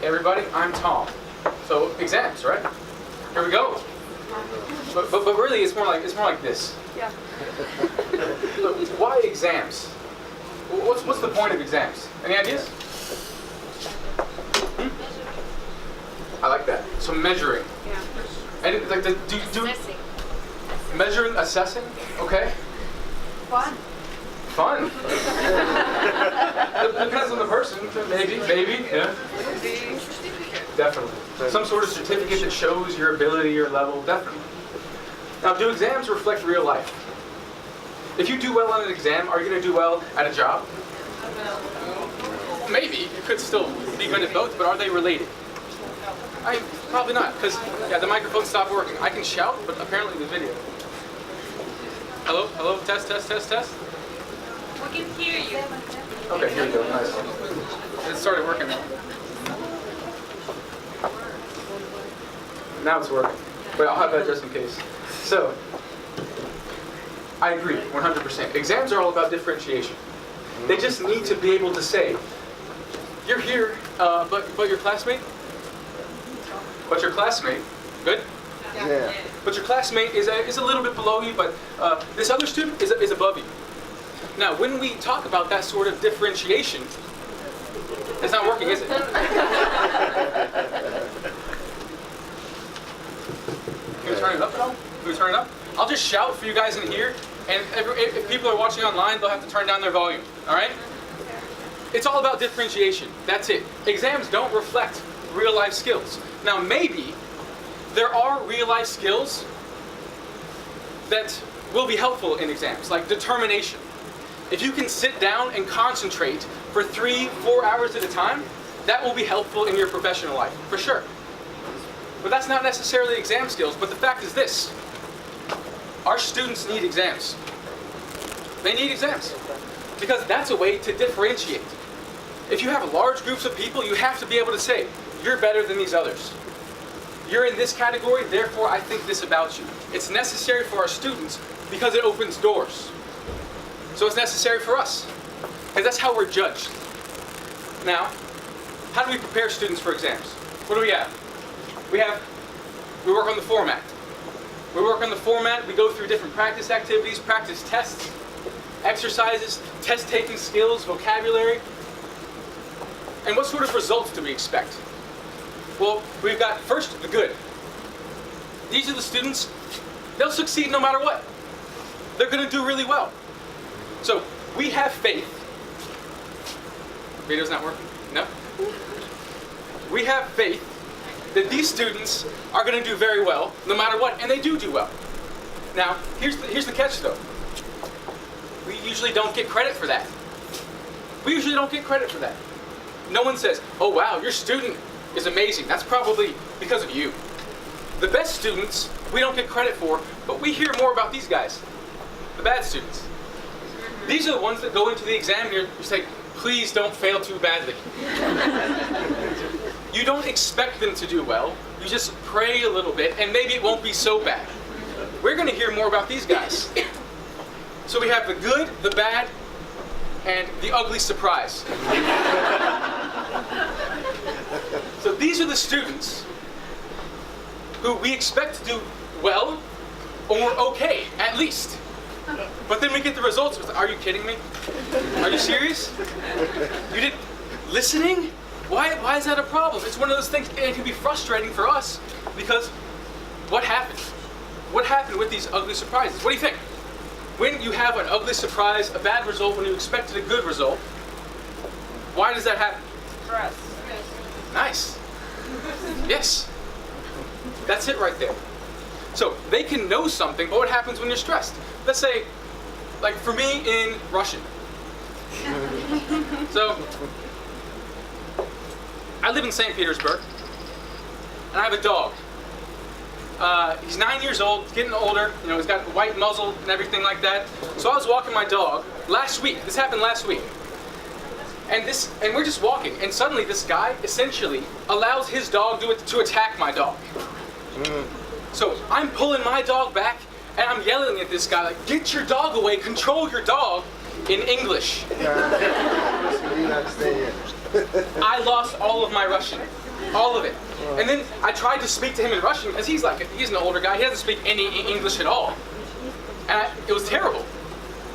everybody, I'm Tom. So exams, right? Here we go. But really, it's more like this. Yeah. Look, why exams? What's the point of exams? Any ideas? I like that. So measuring. Yeah. And like Assessing. measuring, assessing. Okay. Fun. Fun. Depends on the person. Maybe. Yeah. Definitely. Some sort of certificate that shows your ability, your level. Definitely. Now, do exams reflect real life? If you do well on an exam, are you going to do well at a job? Maybe. You could still be good at both, but are they related? Probably not, because the microphone stopped working. I can shout, but apparently the video. Hello? Hello? Test, test, test, test? We can hear you. Okay, here we go. Nice. It started working now. Now it's working. But I'll have that just in case. So, I agree, 100%. Exams are all about differentiation. They just need to be able to say, you're here, but your classmate? But your classmate, good? Yeah. But your classmate is a little bit below you, but this other student is above you. Now, when we talk about that sort of differentiation, it's not working, is it? Can we turn it up at all? Can we turn it up? I'll just shout for you guys in here, and if people are watching online, they'll have to turn down their volume, all right? It's all about differentiation. That's it. Exams don't reflect real-life skills. Now, maybe there are real-life skills that will be helpful in exams, like determination. If you can sit down and concentrate for 3-4 hours at a time, that will be helpful in your professional life, for sure. But that's not necessarily exam skills, but the fact is this. Our students need exams. They need exams. Because that's a way to differentiate. If you have large groups of people, you have to be able to say, you're better than these others. You're in this category, therefore I think this about you. It's necessary for our students because it opens doors. So it's necessary for us. Because that's how we're judged. Now, how do we prepare students for exams? What do we have? We work on the format. We work on the format, we go through different practice activities, practice tests, exercises, test-taking skills, vocabulary. And what sort of results do we expect? Well, we've got first the good. These are the students, they'll succeed no matter what. They're going to do really well. So we have faith. Video's not working? No? We have faith that these students are going to do very well no matter what, and they do well. Now, here's the catch though. We usually don't get credit for that. We usually don't get credit for that. No one says, oh wow, your student is amazing. That's probably because of you. The best students, we don't get credit for, but we hear more about these guys, the bad students. These are the ones that go into the exam and you say, please don't fail too badly. You don't expect them to do well. You just pray a little bit, and maybe it won't be so bad. We're going to hear more about these guys. So we have the good, the bad, and the ugly surprise. So these are the students who we expect to do well or okay, at least. But then we get the results. Are you kidding me? Are you serious? You did listening? Why is that a problem? It's one of those things, and it can be frustrating for us because what happened? What happened with these ugly surprises? What do you think? When you have an ugly surprise, a bad result, when you expected a good result, why does that happen? Stress. Nice. Yes. That's it right there. So they can know something, but what happens when you're stressed? Let's say, like for me in Russian. So, I live in St. Petersburg, and I have a dog. He's 9 years old, getting older, he's got a white muzzle and everything like that. So I was walking my dog last week. This happened last week. And we're just walking, and suddenly this guy essentially allows his dog to attack my dog. So I'm pulling my dog back, and I'm yelling at this guy, like, get your dog away, control your dog, in English. I lost all of my Russian. All of it. And then I tried to speak to him in Russian because he's an older guy. He doesn't speak any English at all. And it was terrible.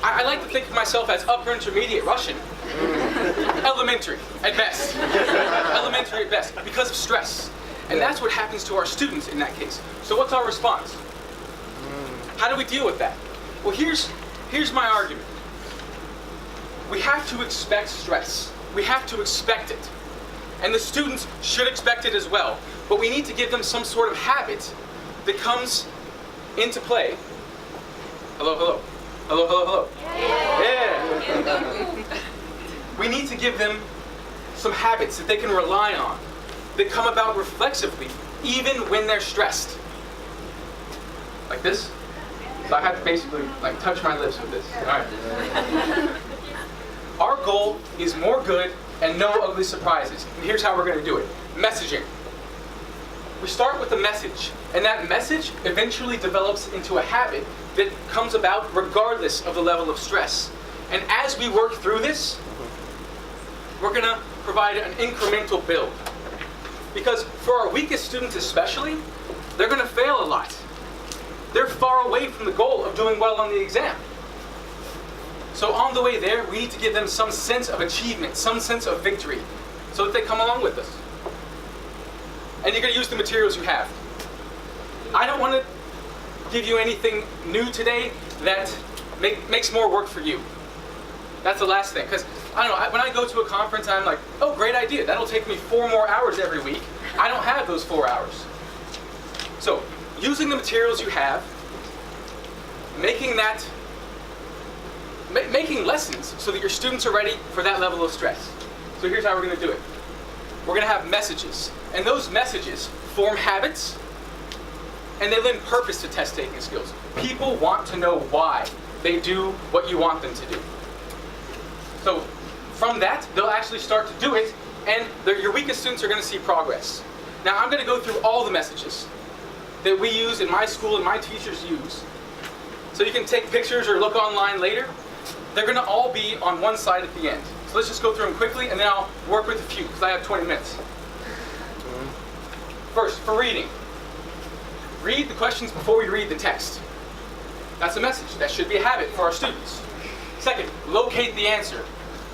I like to think of myself as upper intermediate Russian. Elementary at best. Elementary at best because of stress. And that's what happens to our students in that case. So what's our response? How do we deal with that? Well, here's my argument. We have to expect stress. We have to expect it. And the students should expect it as well. But we need to give them some sort of habit that comes into play. Hello, hello. Hello, hello, hello. Yeah. We need to give them some habits that they can rely on, that come about reflexively, even when they're stressed. Like this. So I have to basically touch my lips with this. All right. Our goal is more good and no ugly surprises. And here's how we're going to do it. Messaging. We start with a message, and that message eventually develops into a habit that comes about regardless of the level of stress. And as we work through this, we're going to provide an incremental build. Because for our weakest students especially, they're going to fail a lot. They're far away from the goal of doing well on the exam. So on the way there, we need to give them some sense of achievement, some sense of victory, so that they come along with us. And you're going to use the materials you have. I don't want to give you anything new today that makes more work for you. That's the last thing. Because, I don't know, when I go to a conference, I'm like, oh, great idea. That'll take me 4 more hours every week. I don't have those 4 hours. So, using the materials you have, making lessons so that your students are ready for that level of stress. So here's how we're going to do it. We're going to have messages. And those messages form habits, and they lend purpose to test-taking skills. People want to know why they do what you want them to do. So from that, they'll actually start to do it, and your weakest students are going to see progress. Now I'm going to go through all the messages that we use in my school and my teachers use. So you can take pictures or look online later. They're going to all be on one side at the end. So let's just go through them quickly, and then I'll work with a few, because I have 20 minutes. First, for reading. Read the questions before we read the text. That's a message. That should be a habit for our students. Second, locate the answer.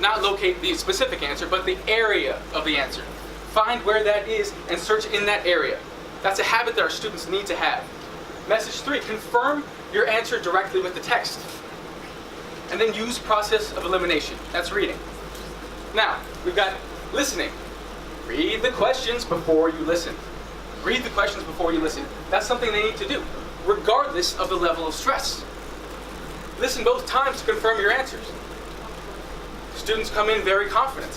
Not locate the specific answer, but the area of the answer. Find where that is and search in that area. That's a habit that our students need to have. Message 3, confirm your answer directly with the text. And then use process of elimination. That's reading. Now, we've got listening. Read the questions before you listen. Read the questions before you listen. That's something they need to do, regardless of the level of stress. Listen both times to confirm your answers. Students come in very confident.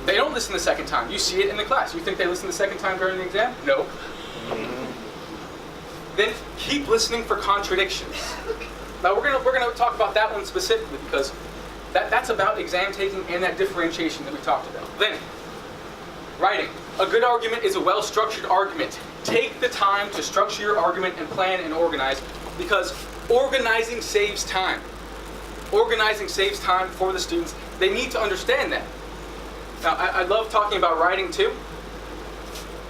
They don't listen the second time. You see it in the class. You think they listen the second time during the exam? No. Then keep listening for contradictions. Now we're gonna talk about that one specifically because that's about exam taking and that differentiation that we talked about. Then, writing. A good argument is a well-structured argument. Take the time to structure your argument and plan and organize, because organizing saves time. Organizing saves time for the students. They need to understand that. Now, I love talking about writing too.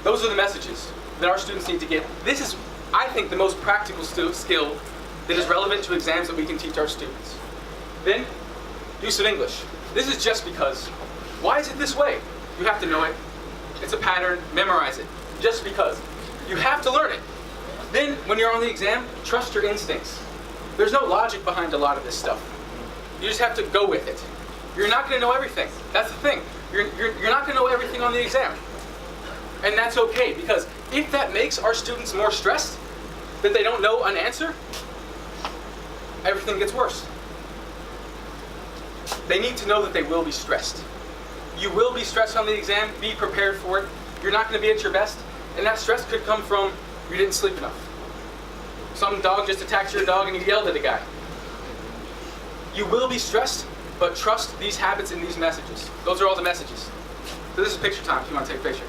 Those are the messages that our students need to get. This is, I think, the most practical skill that is relevant to exams that we can teach our students. Then, use of English. This is just because. Why is it this way? You have to know it. It's a pattern. Memorize it. Just because. You have to learn it. Then, when you're on the exam, trust your instincts. There's no logic behind a lot of this stuff. You just have to go with it. You're not going to know everything. That's the thing. You're not going to know everything on the exam. And that's okay, because if that makes our students more stressed, that they don't know an answer, everything gets worse. They need to know that they will be stressed. You will be stressed on the exam. Be prepared for it. You're not going to be at your best. And that stress could come from you didn't sleep enough. Some dog just attacked your dog and you yelled at a guy. You will be stressed, but trust these habits and these messages. Those are all the messages. So this is picture time if you want to take a picture.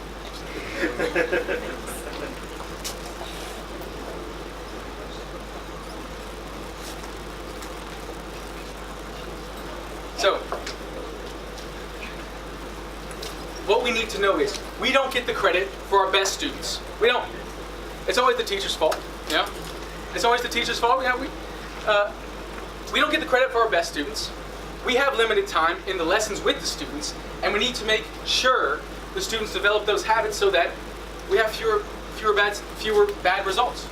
So, what we need to know is we don't get the credit for our best students. We don't. It's always the teacher's fault. You know? It's always the teacher's fault. We don't get the credit for our best students. We have limited time in the lessons with the students, and we need to make sure the students develop those habits so that we have fewer bad results.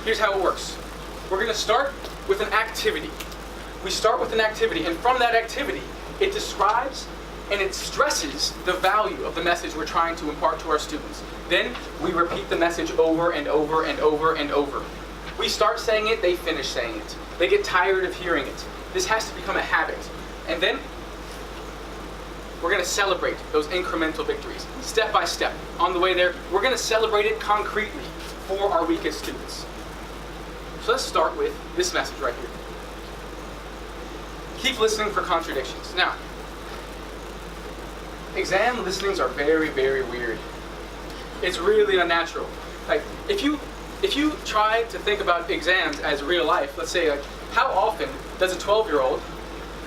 Here's how it works. We're going to start with an activity. We start with an activity, and from that activity, it describes and it stresses the value of the message we're trying to impart to our students. Then we repeat the message over and over and over and over. We start saying it, they finish saying it. They get tired of hearing it. This has to become a habit. And then we're going to celebrate those incremental victories, step by step. On the way there, we're going to celebrate it concretely for our weakest students. So let's start with this message right here. Keep listening for contradictions. Now, exam listenings are very, very weird. It's really unnatural. Like, if you try to think about exams as real life, let's say, like, how often does a 12-year-old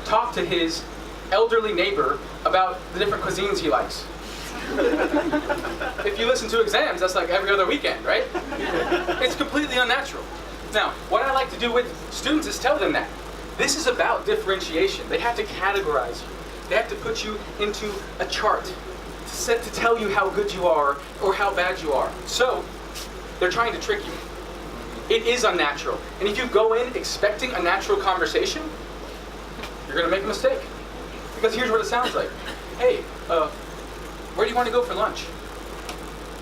talk to his elderly neighbor about the different cuisines he likes? If you listen to exams, that's like every other weekend, right? It's completely unnatural. Now, what I like to do with students is tell them that. This is about differentiation. They have to categorize you. They have to put you into a chart to tell you how good you are or how bad you are. So, they're trying to trick you. It is unnatural. And if you go in expecting a natural conversation, you're going to make a mistake. Because here's what it sounds like. Hey, where do you want to go for lunch?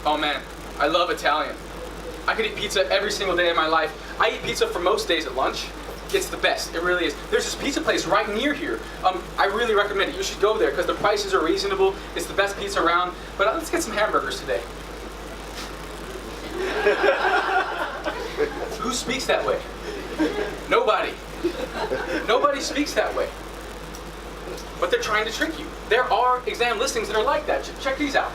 Oh man, I love Italian. I could eat pizza every single day of my life. I eat pizza for most days at lunch. It's the best, it really is. There's this pizza place right near here. I really recommend it. You should go there because the prices are reasonable. It's the best pizza around. But let's get some hamburgers today. Who speaks that way? Nobody. Nobody speaks that way. But they're trying to trick you. There are exam listings that are like that. Check these out.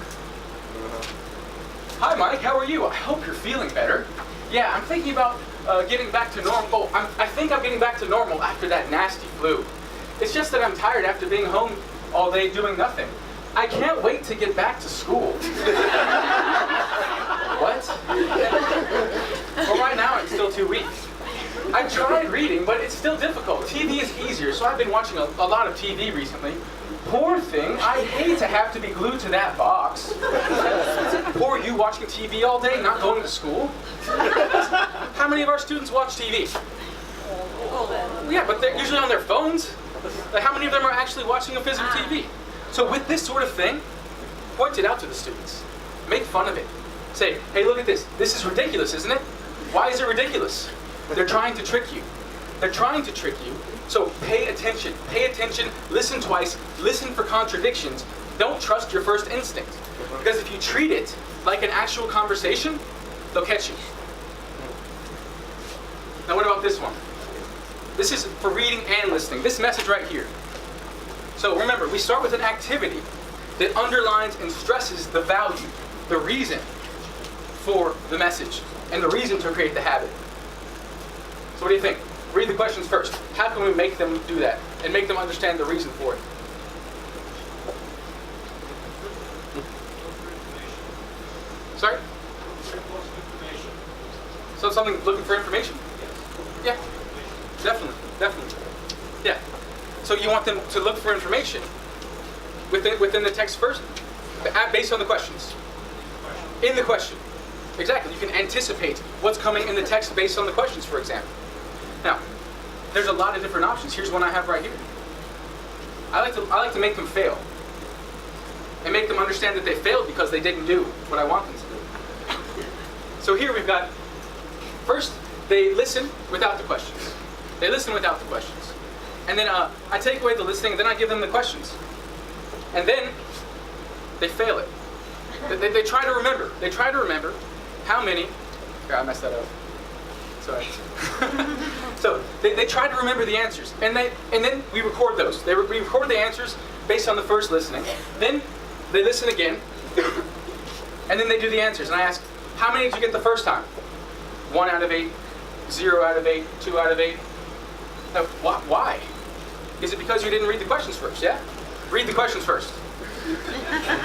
Hi Mike, how are you? I hope you're feeling better. Yeah, I'm thinking about getting back to normal. I think I'm getting back to normal after that nasty flu. It's just that I'm tired after being home all day doing nothing. I can't wait to get back to school. What? Well, right now I'm still too weak. I tried reading, but it's still difficult. TV is easier, so I've been watching a lot of TV recently. Poor thing, I hate to have to be glued to that box. Poor you watching TV all day, not going to school. How many of our students watch TV? Yeah, but they're usually on their phones. Like, how many of them are actually watching a physical TV? So with this sort of thing, point it out to the students. Make fun of it. Say, hey, look at this. This is ridiculous, isn't it? Why is it ridiculous? They're trying to trick you. They're trying to trick you. So pay attention. Pay attention. Listen twice. Listen for contradictions. Don't trust your first instinct. Because if you treat it like an actual conversation, they'll catch you. Now what about this one? This is for reading and listening. This message right here. So remember, we start with an activity that underlines and stresses the value, the reason for the message, and the reason to create the habit. So what do you think? Read the questions first. How can we make them do that and make them understand the reason for it? Sorry? So something looking for information? Yeah, definitely. Yeah. So you want them to look for information within the text first, based on the questions. In the question. Exactly. You can anticipate what's coming in the text based on the questions, for example. Now, there's a lot of different options. Here's one I have right here. I like to make them fail. And make them understand that they failed because they didn't do what I want them to do. So here we've got, first, they listen without the questions. They listen without the questions. And then I take away the listening, and then I give them the questions. And then they fail it. They try to remember. They try to remember how many. Here, I messed that up. Sorry. So they try to remember the answers, and then we record those. We record the answers based on the first listening. Then they listen again, and then they do the answers. And I ask, how many did you get the first time? 1 out of 8, 0 out of 8, 2 out of 8. Now, why? Is it because you didn't read the questions first? Yeah. Read the questions first.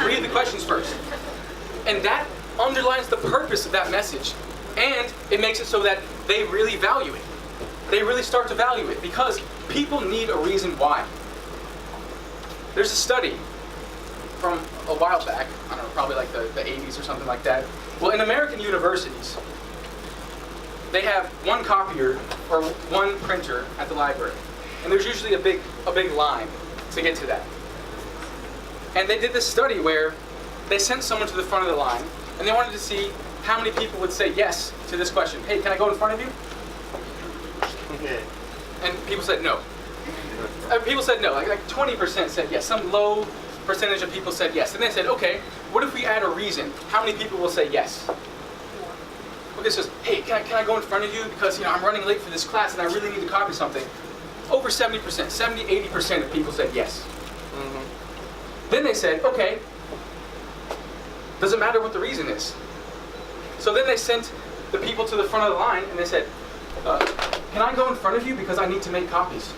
Read the questions first. And that underlines the purpose of that message. And it makes it so that they really value it. They really start to value it because people need a reason why. There's a study from a while back, I don't know, probably like the 80s or something like that. Well, in American universities, they have one copier or one printer at the library. And there's usually a big line to get to that. And they did this study where they sent someone to the front of the line and they wanted to see how many people would say yes to this question. Hey, can I go in front of you? And people said no. People said no, like 20% said yes. Some low percentage of people said yes. And they said, okay, what if we add a reason? How many people will say yes? Okay, so hey, can I go in front of you because I'm running late for this class and I really need to copy something? Over 70%, 70, 80% of people said yes. Then they said, okay, doesn't matter what the reason is. So then they sent the people to the front of the line and they said, can I go in front of you because I need to make copies?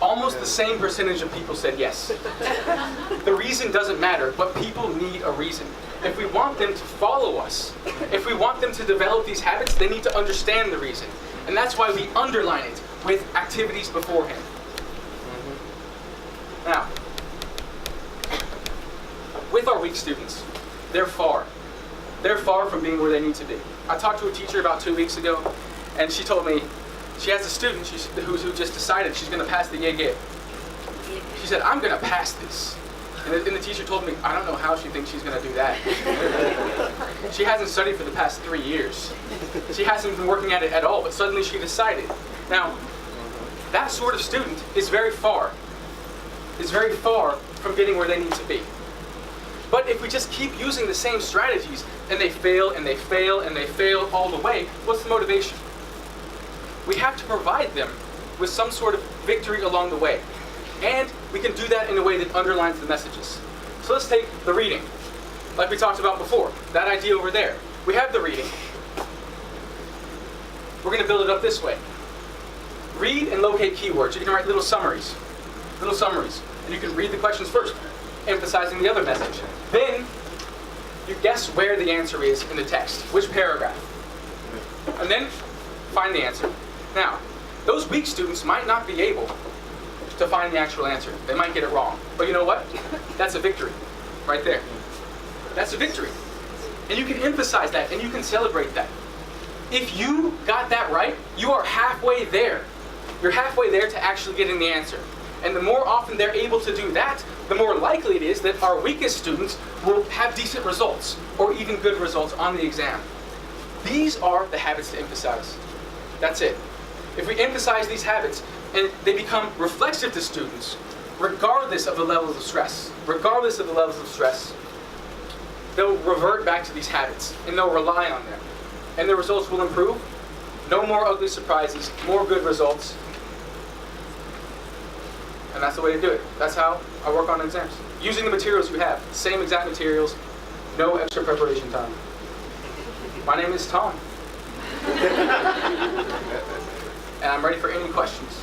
Almost the same percentage of people said yes. The reason doesn't matter, but people need a reason. If we want them to follow us, if we want them to develop these habits, they need to understand the reason. And that's why we underline it with activities beforehand. Now, with our weak students, they're far from being where they need to be. I talked to a teacher about 2 weeks ago, and she told me she has a student who just decided she's going to pass the YIG. She said, I'm going to pass this. And the teacher told me, I don't know how she thinks she's going to do that. She hasn't studied for the past 3 years. She hasn't been working at it at all, but suddenly she decided. Now, that sort of student is very far from getting where they need to be. But if we just keep using the same strategies, and they fail, and they fail, and they fail all the way, what's the motivation? We have to provide them with some sort of victory along the way. And we can do that in a way that underlines the messages. So let's take the reading, like we talked about before, that idea over there. We have the reading. We're going to build it up this way. Read and locate keywords. You can write little summaries. And you can read the questions first, emphasizing the other message. Then, you guess where the answer is in the text, which paragraph. And then, find the answer. Now, those weak students might not be able to find the actual answer. They might get it wrong. But you know what? That's a victory, right there. That's a victory. And you can emphasize that, and you can celebrate that. If you got that right, you are halfway there. You're halfway there to actually getting the answer. And the more often they're able to do that, the more likely it is that our weakest students will have decent results, or even good results on the exam. These are the habits to emphasize. That's it. If we emphasize these habits, and they become reflexive to students, regardless of the levels of stress, they'll revert back to these habits, and they'll rely on them. And their results will improve. No more ugly surprises, more good results. And that's the way to do it. That's how I work on exams. Using the materials you have. Same exact materials. No extra preparation time. My name is Tom. And I'm ready for any questions.